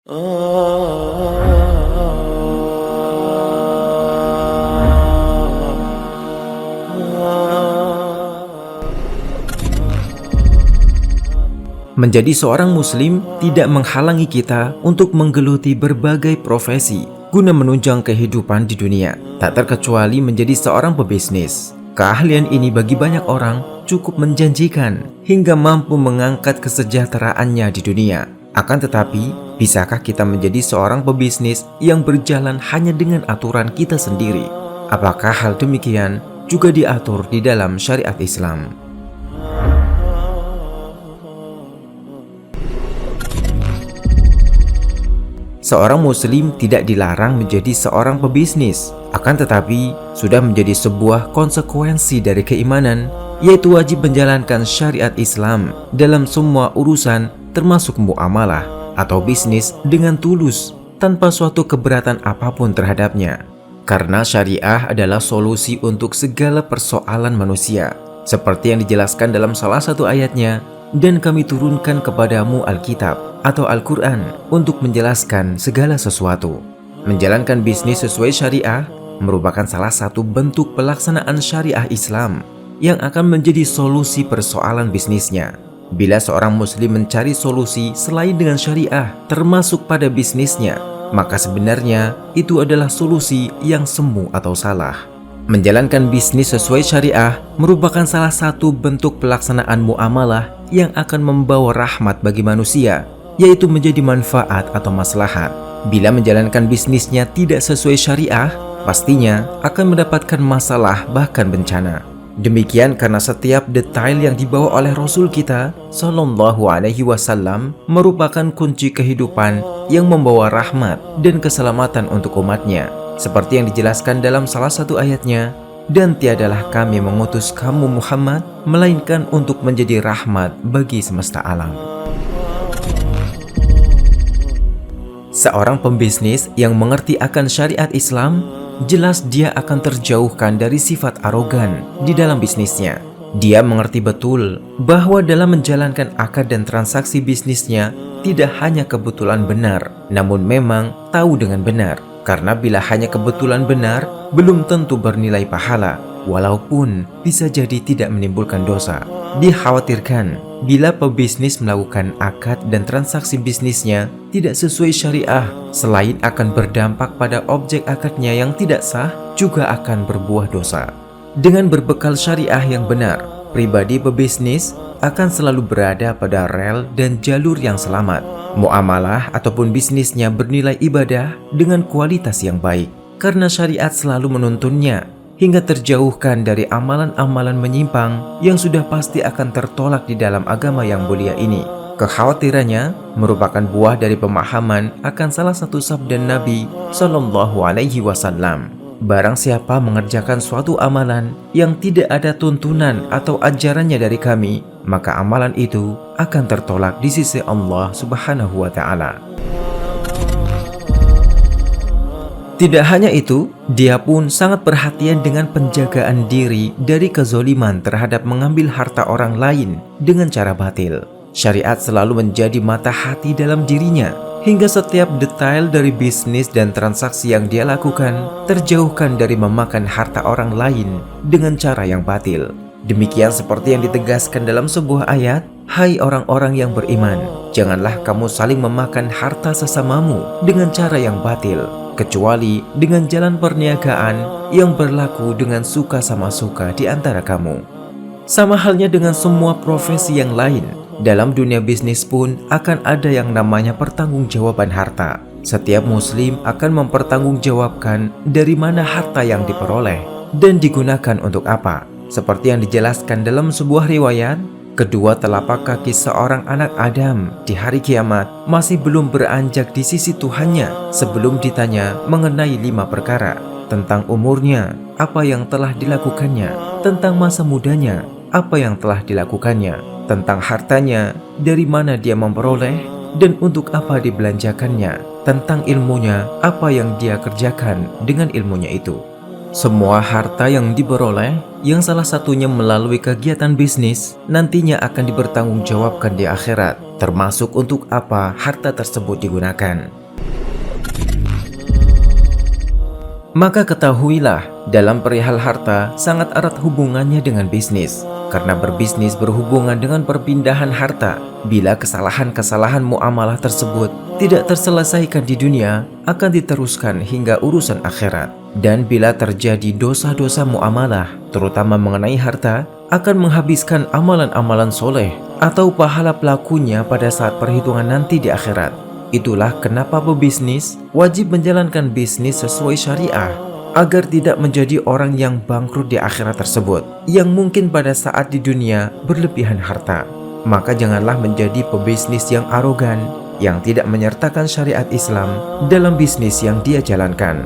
Menjadi seorang muslim tidak menghalangi kita untuk menggeluti berbagai profesi guna menunjang kehidupan di dunia, tak terkecuali menjadi seorang pebisnis. Keahlian ini bagi banyak orang cukup menjanjikan hingga mampu mengangkat kesejahteraannya di dunia. Akan tetapi, bisakah kita menjadi seorang pebisnis yang berjalan hanya dengan aturan kita sendiri? Apakah hal demikian juga diatur di dalam syariat Islam? Seorang muslim tidak dilarang menjadi seorang pebisnis, akan tetapi sudah menjadi sebuah konsekuensi dari keimanan, yaitu wajib menjalankan syariat Islam dalam semua urusan termasuk muamalah atau bisnis dengan tulus tanpa suatu keberatan apapun terhadapnya. Karena syariah adalah solusi untuk segala persoalan manusia, seperti yang dijelaskan dalam salah satu ayatnya, dan kami turunkan kepadamu Alkitab atau Al-Quran untuk menjelaskan segala sesuatu. Menjalankan bisnis sesuai syariah merupakan salah satu bentuk pelaksanaan syariah Islam yang akan menjadi solusi persoalan bisnisnya. Bila seorang muslim mencari solusi selain dengan syariah termasuk pada bisnisnya, maka sebenarnya itu adalah solusi yang semu atau salah. Menjalankan bisnis sesuai syariah merupakan salah satu bentuk pelaksanaan muamalah yang akan membawa rahmat bagi manusia, yaitu menjadi manfaat atau maslahat. Bila menjalankan bisnisnya tidak sesuai syariah, pastinya akan mendapatkan masalah bahkan bencana. Demikian karena setiap detail yang dibawa oleh Rasul kita Shallallahu Alaihi Wasallam merupakan kunci kehidupan yang membawa rahmat dan keselamatan untuk umatnya. Seperti yang dijelaskan dalam salah satu ayatnya, dan tiadalah kami mengutus kamu Muhammad melainkan untuk menjadi rahmat bagi semesta alam. Seorang pembisnis yang mengerti akan syariat Islam, jelas dia akan terjauhkan dari sifat arogan di dalam bisnisnya. Dia mengerti betul bahwa dalam menjalankan akad dan transaksi bisnisnya tidak hanya kebetulan benar, namun memang tahu dengan benar. Karena bila hanya kebetulan benar, belum tentu bernilai pahala, walaupun bisa jadi tidak menimbulkan dosa. Dikhawatirkan bila pebisnis melakukan akad dan transaksi bisnisnya tidak sesuai syariah, selain akan berdampak pada objek akadnya yang tidak sah, juga akan berbuah dosa. Dengan berbekal syariah yang benar, pribadi pebisnis akan selalu berada pada rel dan jalur yang selamat. Muamalah ataupun bisnisnya bernilai ibadah dengan kualitas yang baik, karena syariat selalu menuntunnya, hingga terjauhkan dari amalan-amalan menyimpang yang sudah pasti akan tertolak di dalam agama yang mulia ini. Kekhawatirannya merupakan buah dari pemahaman akan salah satu sabda Nabi Shallallahu Alaihi Wasallam. Barang siapa mengerjakan suatu amalan yang tidak ada tuntunan atau ajarannya dari kami, maka amalan itu akan tertolak di sisi Allah Subhanahu wa Ta'ala. Tidak hanya itu, dia pun sangat perhatian dengan penjagaan diri dari kezoliman terhadap mengambil harta orang lain dengan cara batil. Syariat selalu menjadi mata hati dalam dirinya, hingga setiap detail dari bisnis dan transaksi yang dia lakukan terjauhkan dari memakan harta orang lain dengan cara yang batil. Demikian seperti yang ditegaskan dalam sebuah ayat, "Hai orang-orang yang beriman, janganlah kamu saling memakan harta sesamamu dengan cara yang batil, kecuali dengan jalan perniagaan yang berlaku dengan suka sama suka di antara kamu." Sama halnya dengan semua profesi yang lain, dalam dunia bisnis pun akan ada yang namanya pertanggungjawaban harta. Setiap muslim akan mempertanggungjawabkan dari mana harta yang diperoleh dan digunakan untuk apa. Seperti yang dijelaskan dalam sebuah riwayat, kedua telapak kaki seorang anak Adam di hari kiamat masih belum beranjak di sisi Tuhannya sebelum ditanya mengenai 5 perkara. Tentang umurnya, apa yang telah dilakukannya, tentang masa mudanya, apa yang telah dilakukannya, tentang hartanya, dari mana dia memperoleh, dan untuk apa dibelanjakannya, tentang ilmunya, apa yang dia kerjakan dengan ilmunya itu. Semua harta yang diperoleh, yang salah satunya melalui kegiatan bisnis, nantinya akan dipertanggungjawabkan di akhirat. termasuk untuk apa harta tersebut digunakan. Maka ketahuilah, dalam perihal harta sangat erat hubungannya dengan bisnis, karena berbisnis berhubungan dengan perpindahan harta. Bila kesalahan-kesalahan muamalah tersebut tidak terselesaikan di dunia, akan diteruskan hingga urusan akhirat. Dan bila terjadi dosa-dosa muamalah, terutama mengenai harta, akan menghabiskan amalan-amalan soleh atau pahala pelakunya pada saat perhitungan nanti di akhirat. Itulah kenapa pebisnis wajib menjalankan bisnis sesuai syariah, agar tidak menjadi orang yang bangkrut di akhirat tersebut, yang mungkin pada saat di dunia berlebihan harta. Maka janganlah menjadi pebisnis yang arogan, yang tidak menyertakan syariat Islam dalam bisnis yang dia jalankan.